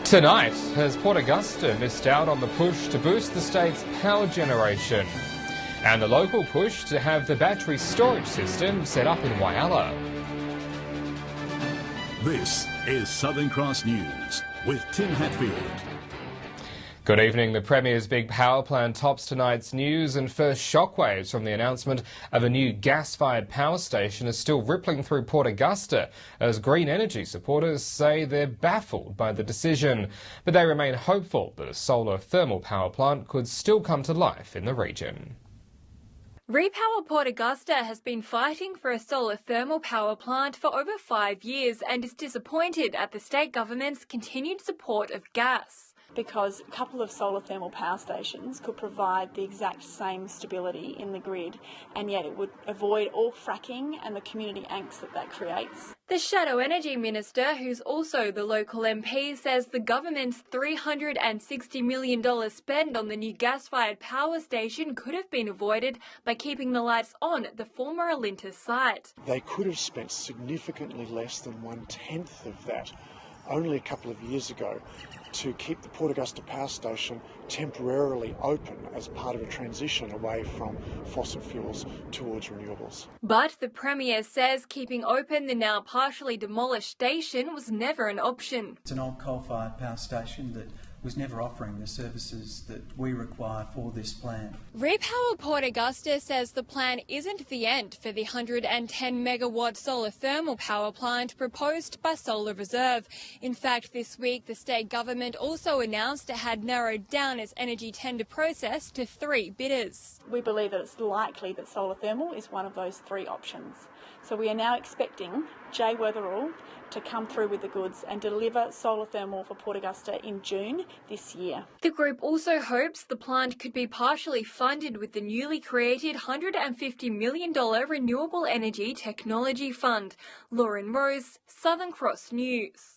Tonight, has Port Augusta missed out on the push to boost the state's power generation? And the local push to have the battery storage system set up in Whyalla. This is Southern Cross News with Tim Hatfield. Good evening. The Premiers Big Powerplant tops tonight's news, and first shockwaves from the announcement of a new gas-fired power station are still rippling through Port Augusta as green energy supporters say they're baffled by the decision. But they remain hopeful that a solar thermal power plant could still come to life in the region. Repower Port Augusta has been fighting for a solar thermal power plant for over 5 years and is disappointed at the state government's continued support of gas. Because a couple of solar thermal power stations could provide the exact same stability in the grid, and yet it would avoid all fracking and the community angst that creates. The Shadow Energy Minister, who's also the local MP, says the government's $360 million spend on the new gas-fired power station could have been avoided by keeping the lights on at the former Alinta site. They could have spent significantly less than 1/10 of that only a couple of years ago to keep the Port Augusta power station temporarily open as part of a transition away from fossil fuels towards renewables. But the Premier says keeping open the now partially demolished station was never an option. It's an old coal-fired power station that was never offering the services that we require for this plant. Repower Port Augusta says the plan isn't the end for the 110 megawatt solar thermal power plant proposed by Solar Reserve. In fact, this week the state government also announced it had narrowed down its energy tender process to 3 bidders. We believe that it's likely that solar thermal is one of those 3 options. So we are now expecting Jay Weatherall to come through with the goods and deliver solar thermal for Port Augusta in June this year. The group also hopes the plant could be partially funded with the newly created $150 million Renewable Energy Technology Fund. Lauren Rose, Southern Cross News.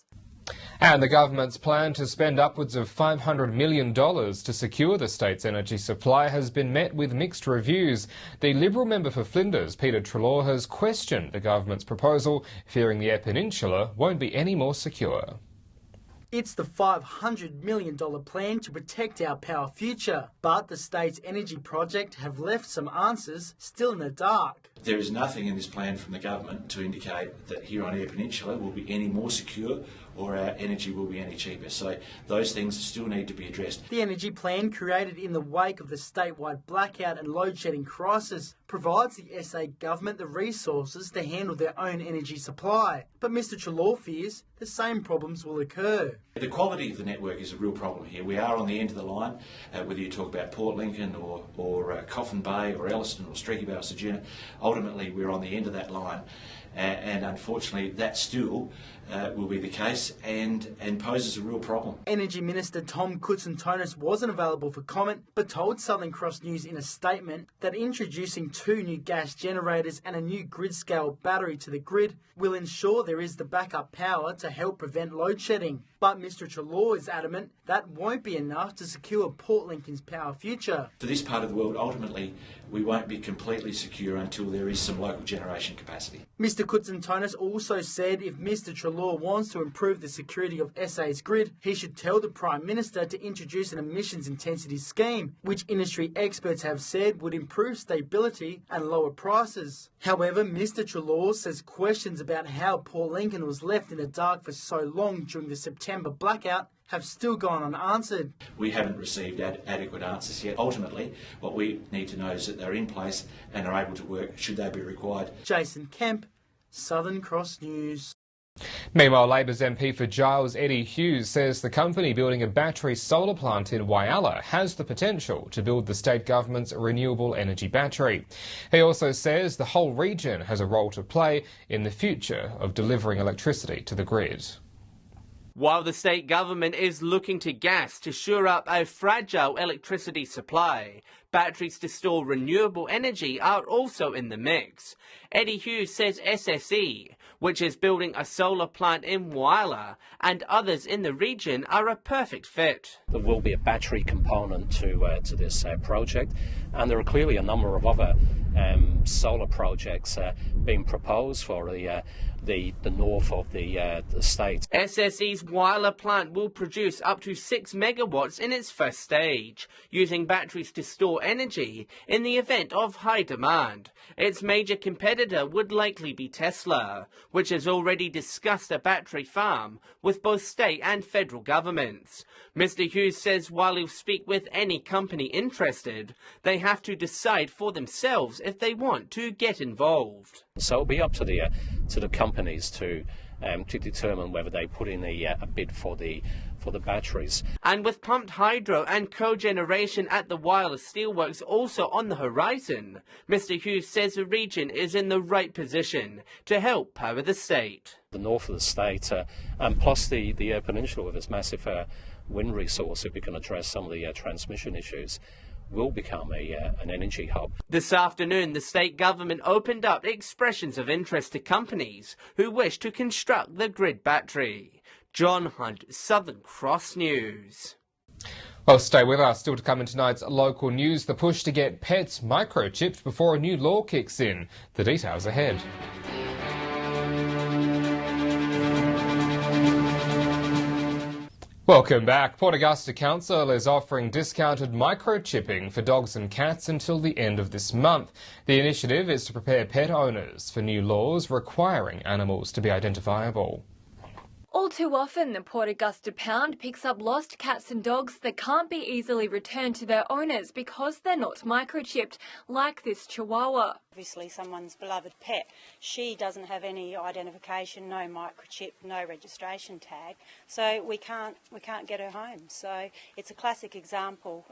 And the government's plan to spend upwards of $500 million to secure the state's energy supply has been met with mixed reviews. The Liberal member for Flinders, Peter Treloar, has questioned the government's proposal, fearing the Eyre Peninsula won't be any more secure. It's the $500 million plan to protect our power future, but the state's energy project have left some answers still in the dark. There is nothing in this plan from the government to indicate that here on Eyre Peninsula will be any more secure or our energy will be any cheaper. So those things still need to be addressed. The energy plan, created in the wake of the statewide blackout and load shedding crisis, provides the SA government the resources to handle their own energy supply. But Mr Treloar fears the same problems will occur. The quality of the network is a real problem here. We are on the end of the line, whether you talk about Port Lincoln or Coffin Bay or Elliston or Streaky Bay or Ceduna. Ultimately, we're on the end of that line. And unfortunately, that still will be the case and poses a real problem. Energy Minister Tom Koutsantonis wasn't available for comment, but told Southern Cross News in a statement that introducing 2 new gas generators and a new grid-scale battery to the grid will ensure there is the backup power to help prevent load shedding. But Mr Treloar is adamant that won't be enough to secure Port Lincoln's power future. For this part of the world, ultimately, we won't be completely secure until there is some local generation capacity. Mr Koutsantonis also said if Mr Treloar wants to improve the security of SA's grid, he should tell the Prime Minister to introduce an emissions intensity scheme, which industry experts have said would improve stability and lower prices. However, Mr Treloar says questions about how Port Lincoln was left in the dark for so long during the September blackout have still gone unanswered. We haven't received adequate answers yet. Ultimately, what we need to know is that they're in place and are able to work should they be required. Jason Kemp, Southern Cross News. Meanwhile, Labor's MP for Giles, Eddie Hughes, says the company building a battery solar plant in Whyalla has the potential to build the state government's renewable energy battery. He also says the whole region has a role to play in the future of delivering electricity to the grid. While the state government is looking to gas to shore up a fragile electricity supply, batteries to store renewable energy are also in the mix. Eddie Hughes says SSE, which is building a solar plant in Whyalla, and others in the region are a perfect fit. There will be a battery component to this project, and there are clearly a number of other solar projects being proposed for the north of the state. SSE's Wyler plant will produce up to 6 megawatts in its first stage, using batteries to store energy in the event of high demand. Its major competitor would likely be Tesla, which has already discussed a battery farm with both state and federal governments. Mr. Hughes says while he'll speak with any company interested, they have to decide for themselves if they want to get involved. So it'll be up to the companies to determine whether they put in a bid for the batteries. And with pumped hydro and cogeneration at the Wyler Steelworks also on the horizon, Mr. Hughes says the region is in the right position to help power the state. The north of the state, and plus the peninsula with its massive wind resource, if we can address some of the transmission issues, will become an energy hub. This afternoon, the state government opened up expressions of interest to companies who wish to construct the grid battery. John Hunt, Southern Cross News. Well, stay with us. Still to come in tonight's local news, the push to get pets microchipped before a new law kicks in. The details ahead. Welcome back. Port Augusta Council is offering discounted microchipping for dogs and cats until the end of this month. The initiative is to prepare pet owners for new laws requiring animals to be identifiable. All too often, the Port Augusta Pound picks up lost cats and dogs that can't be easily returned to their owners because they're not microchipped, like this Chihuahua. Obviously someone's beloved pet. She doesn't have any identification, no microchip, no registration tag, so we can't get her home. So it's a classic example.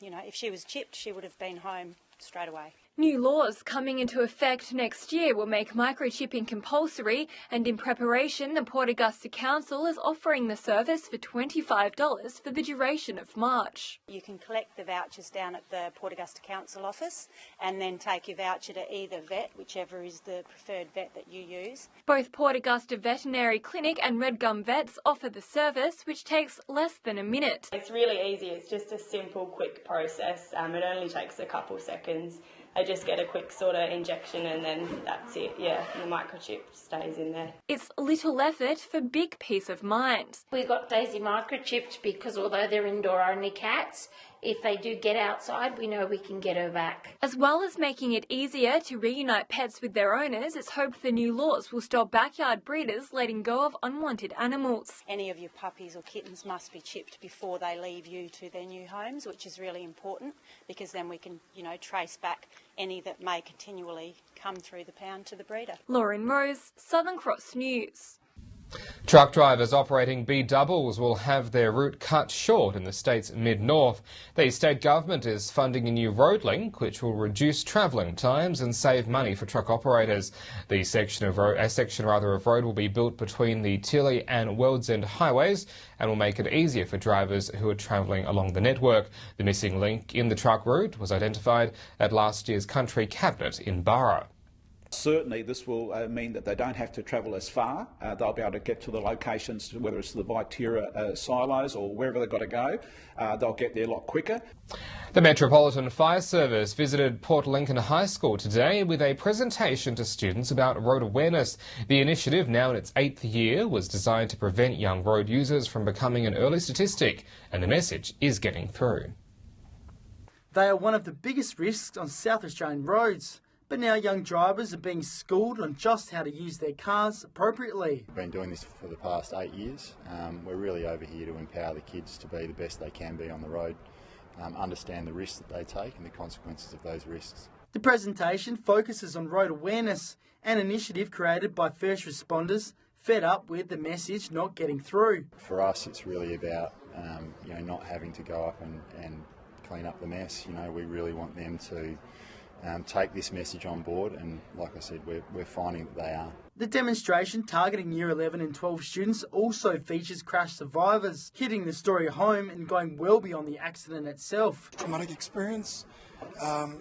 If she was chipped, she would have been home straight away. New laws coming into effect next year will make microchipping compulsory, and in preparation, the Port Augusta Council is offering the service for $25 for the duration of March. You can collect the vouchers down at the Port Augusta Council office and then take your voucher to either vet, whichever is the preferred vet that you use. Both Port Augusta Veterinary Clinic and Red Gum Vets offer the service, which takes less than a minute. It's really easy. It's just a simple, quick process. It only takes a couple seconds. I just get a quick sort of injection and then that's it, yeah, and the microchip stays in there. It's little effort for big peace of mind. We got Daisy microchipped because although they're indoor-only cats, if they do get outside, we know we can get her back. As well as making it easier to reunite pets with their owners, it's hoped the new laws will stop backyard breeders letting go of unwanted animals. Any of your puppies or kittens must be chipped before they leave you to their new homes, which is really important because then we can, trace back any that may continually come through the pound to the breeder. Lauren Rose, Southern Cross News. Truck drivers operating B-doubles will have their route cut short in the state's mid-north. The state government is funding a new road link which will reduce travelling times and save money for truck operators. The section of road will be built between the Tilly and World's End highways and will make it easier for drivers who are travelling along the network. The missing link in the truck route was identified at last year's Country Cabinet in Barra. Certainly this will mean that they don't have to travel as far. They'll be able to get to the locations, whether it's the Viterra silos or wherever they've got to go. They'll get there a lot quicker. The Metropolitan Fire Service visited Port Lincoln High School today with a presentation to students about road awareness. The initiative, now in its 8th year, was designed to prevent young road users from becoming an early statistic, and the message is getting through. They are one of the biggest risks on South Australian roads. But now young drivers are being schooled on just how to use their cars appropriately. We've been doing this for the past 8 years. We're really over here to empower the kids to be the best they can be on the road, understand the risks that they take and the consequences of those risks. The presentation focuses on road awareness, an initiative created by first responders fed up with the message not getting through. For us, it's really about not having to go up and clean up the mess. We really want them to take this message on board, and like I said, we're finding that they are. The demonstration targeting Year 11 and 12 students also features crash survivors, hitting the story home and going well beyond the accident itself. Traumatic experience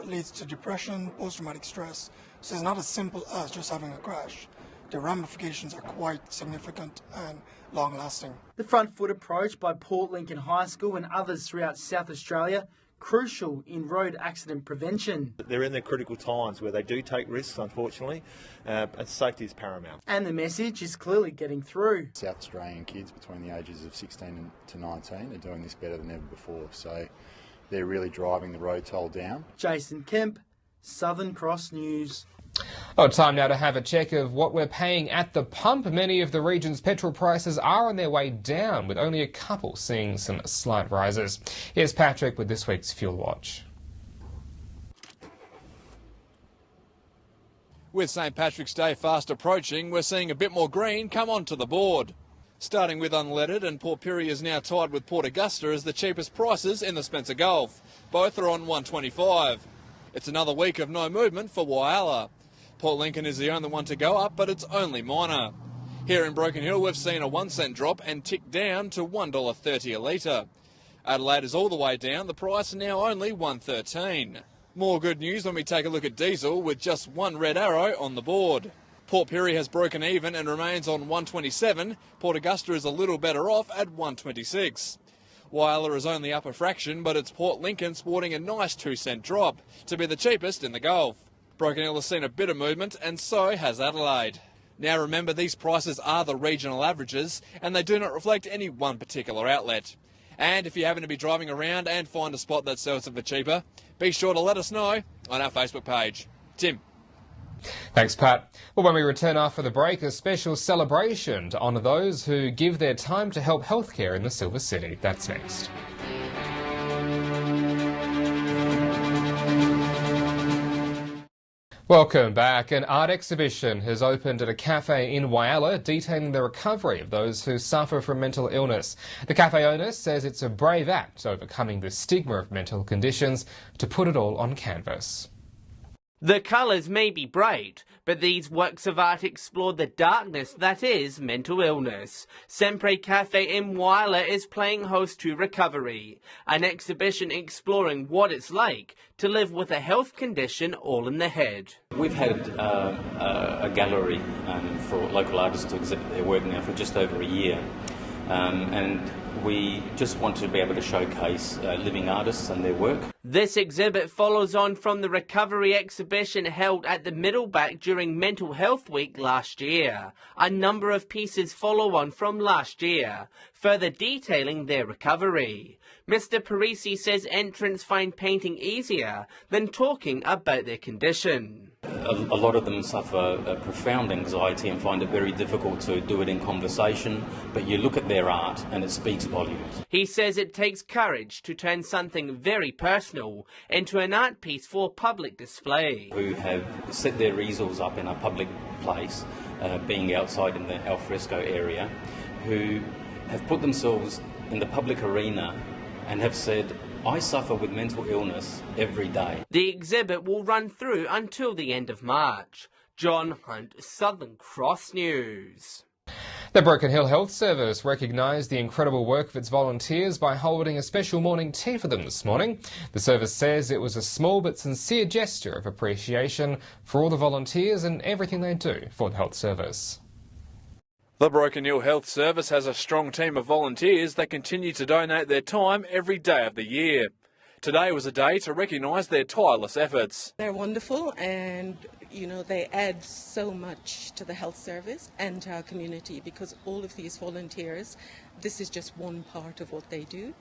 leads to depression, post-traumatic stress, so it's not as simple as just having a crash. The ramifications are quite significant and long-lasting. The front foot approach by Port Lincoln High School and others throughout South Australia crucial in road accident prevention. They're in their critical times where they do take risks, unfortunately, and safety is paramount. And the message is clearly getting through. South Australian kids between the ages of 16 to 19 are doing this better than ever before, so they're really driving the road toll down. Jason Kemp, Southern Cross News. Oh, time now to have a check of what we're paying at the pump. Many of the region's petrol prices are on their way down, with only a couple seeing some slight rises. Here's Patrick with this week's Fuel Watch. With St Patrick's Day fast approaching, we're seeing a bit more green come onto the board. Starting with unleaded, and Port Pirie is now tied with Port Augusta as the cheapest prices in the Spencer Gulf. Both are on $1.25. It's another week of no movement for Whyalla. Port Lincoln is the only one to go up, but it's only minor. Here in Broken Hill, we've seen a 1 cent drop and tick down to $1.30 a litre. Adelaide is all the way down, the price now only $1.13. More good news when we take a look at diesel, with just one red arrow on the board. Port Pirie has broken even and remains on $1.27. Port Augusta is a little better off at $1.26. Whyalla is only up a fraction, but it's Port Lincoln sporting a nice 2 cent drop to be the cheapest in the Gulf. Broken Hill has seen a bit of movement, and so has Adelaide. Now remember, these prices are the regional averages, and they do not reflect any one particular outlet. And if you happen to be driving around and find a spot that sells it for cheaper, be sure to let us know on our Facebook page. Tim. Thanks, Pat. Well, when we return after the break, a special celebration to honour those who give their time to help healthcare in the Silver City. That's next. Welcome back. An art exhibition has opened at a cafe in Whyalla detailing the recovery of those who suffer from mental illness. The cafe owner says it's a brave act overcoming the stigma of mental conditions to put it all on canvas. The colours may be bright, but these works of art explore the darkness that is mental illness. Sempre Cafe in Whyalla is playing host to recovery, an exhibition exploring what it's like to live with a health condition all in the head. We've had a gallery for local artists to exhibit their work now for just over a year, and we just want to be able to showcase living artists and their work. This exhibit follows on from the recovery exhibition held at the Middleback during Mental Health Week last year. A number of pieces follow on from last year, further detailing their recovery. Mr. Parisi says entrants find painting easier than talking about their condition. A lot of them suffer profound anxiety and find it very difficult to do it in conversation, but you look at their art and it speaks volumes. He says it takes courage to turn something very personal into an art piece for public display. Who have set their easels up in a public place, being outside in the alfresco area, who have put themselves in the public arena and have said, I suffer with mental illness every day. The exhibit will run through until the end of March. John Hunt, Southern Cross News. The Broken Hill Health Service recognised the incredible work of its volunteers by holding a special morning tea for them this morning. The service says it was a small but sincere gesture of appreciation for all the volunteers and everything they do for the health service. The Broken Hill Health Service has a strong team of volunteers that continue to donate their time every day of the year. Today was a day to recognise their tireless efforts. They're wonderful, and they add so much to the health service and to our community, because all of these volunteers, this is just one part of what they do.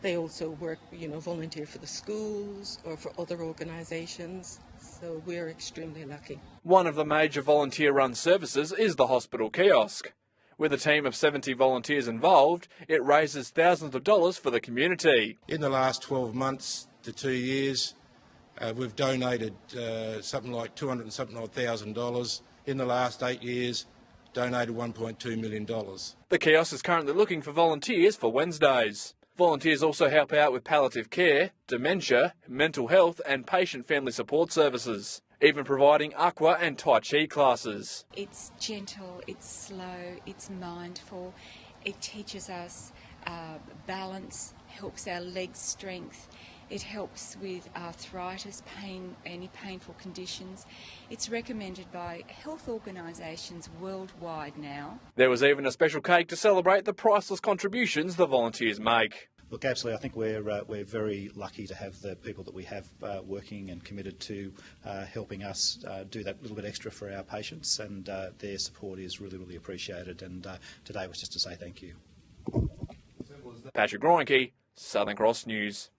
They also work, volunteer for the schools or for other organisations, so we're extremely lucky. One of the major volunteer-run services is the hospital kiosk. With a team of 70 volunteers involved, it raises thousands of dollars for the community. In the last 12 months to 2 years, we've donated something like $200,000. In the last 8 years, donated $1.2 million. The kiosk is currently looking for volunteers for Wednesdays. Volunteers also help out with palliative care, dementia, mental health and patient family support services, even providing aqua and tai chi classes. It's gentle, it's slow, it's mindful, it teaches us balance, helps our leg strength, it helps with arthritis, pain, any painful conditions. It's recommended by health organisations worldwide now. There was even a special cake to celebrate the priceless contributions the volunteers make. Look, absolutely. I think we're very lucky to have the people that we have working and committed to helping us do that little bit extra for our patients, and their support is really, really appreciated. And today was just to say thank you. Patrick Groenke, Southern Cross News.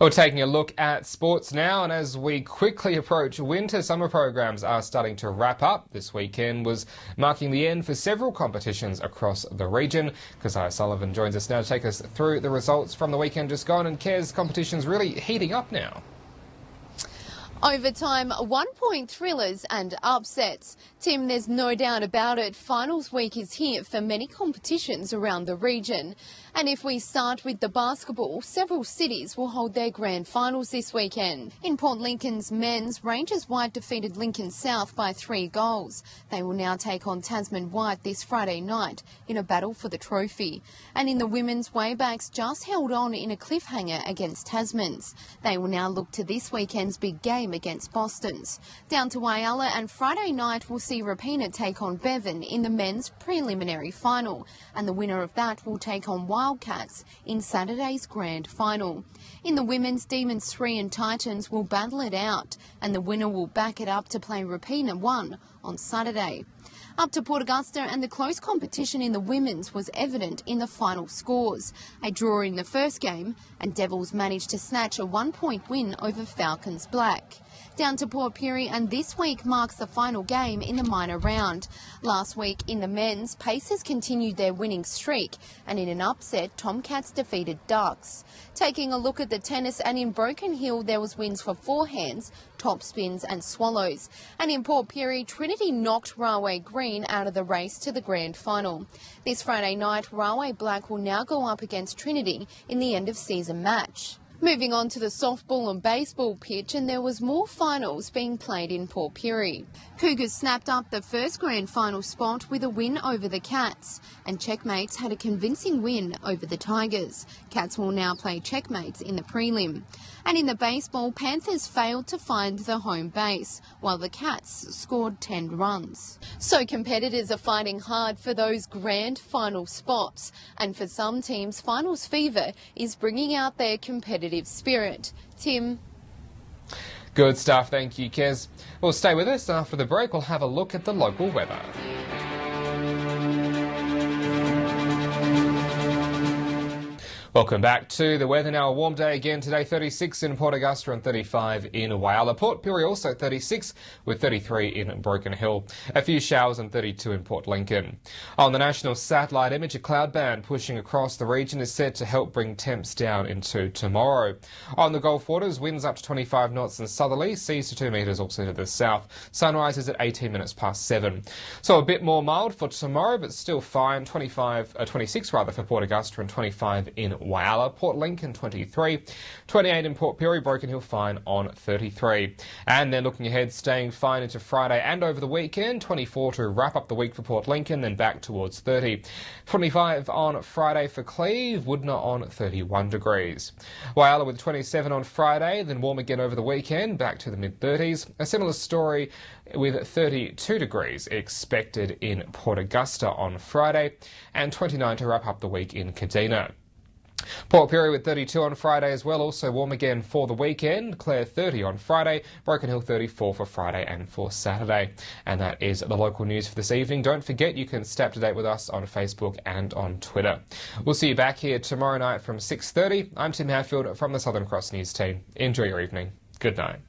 We're taking a look at sports now, and as we quickly approach winter, summer programs are starting to wrap up. This weekend was marking the end for several competitions across the region. Keziah Sullivan joins us now to take us through the results from the weekend just gone, and Kez, competition's really heating up now. Overtime, 1-point thrillers and upsets. Tim, there's no doubt about it, finals week is here for many competitions around the region. And if we start with the basketball, several cities will hold their grand finals this weekend. In Port Lincoln's men's, Rangers White defeated Lincoln South by 3 goals. They will now take on Tasman White this Friday night in a battle for the trophy. And in the women's, Waybacks just held on in a cliffhanger against Tasmans. They will now look to this weekend's big game against Boston's. Down to Whyalla, and Friday night we'll see Rapina take on Bevan in the men's preliminary final, and the winner of that will take on Wildcats in Saturday's grand final. In the women's, Demons 3 and Titans will battle it out, and the winner will back it up to play Rapina 1 on Saturday. Up to Port Augusta, and the close competition in the women's was evident in the final scores. A draw in the first game, and Devils managed to snatch a 1-point win over Falcons Black. Down to Port Pirie, and this week marks the final game in the minor round. Last week in the men's, Pacers continued their winning streak, and in an upset, Tomcats defeated Ducks. Taking a look at the tennis, and in Broken Hill there was wins for forehands, topspins and swallows. And in Port Pirie, Trinity knocked Railway Green out of the race to the grand final. This Friday night, Railway Black will now go up against Trinity in the end-of-season match. Moving on to the softball and baseball pitch, and there was more finals being played in Port Pirie. Cougars snapped up the first grand final spot with a win over the Cats, and Checkmates had a convincing win over the Tigers. Cats will now play Checkmates in the prelim. And in the baseball, Panthers failed to find the home base, while the Cats scored 10 runs. So competitors are fighting hard for those grand final spots, and for some teams, finals fever is bringing out their competitive spirit. Tim? Good stuff, thank you, Kez. Well, stay with us. After the break, we'll have a look at the local weather. Welcome back to the weather now. A warm day again today, 36 in Port Augusta and 35 in Whyalla. Port Pirie also 36 with 33 in Broken Hill. A few showers and 32 in Port Lincoln. On the national satellite image, a cloud band pushing across the region is set to help bring temps down into tomorrow. On the Gulf waters, winds up to 25 knots and southerly, seas to 2 metres also to the south. Sunrise is at 18 minutes past 7. So a bit more mild for tomorrow, but still fine. 26 for Port Augusta and 25 in Whyalla. Port Lincoln 23, 28 in Port Pirie, Broken Hill fine on 33. And then looking ahead, staying fine into Friday and over the weekend, 24 to wrap up the week for Port Lincoln, then back towards 30. 25 on Friday for Cleve, Woodner on 31 degrees. Whyalla with 27 on Friday, then warm again over the weekend, back to the mid-30s. A similar story with 32 degrees expected in Port Augusta on Friday, and 29 to wrap up the week in Kadina. Port Pirie with 32 on Friday as well, also warm again for the weekend. Clare 30 on Friday, Broken Hill 34 for Friday and for Saturday. And that is the local news for this evening. Don't forget you can stay up to date with us on Facebook and on Twitter. We'll see you back here tomorrow night from 6:30. I'm Tim Hatfield from the Southern Cross News team. Enjoy your evening. Good night.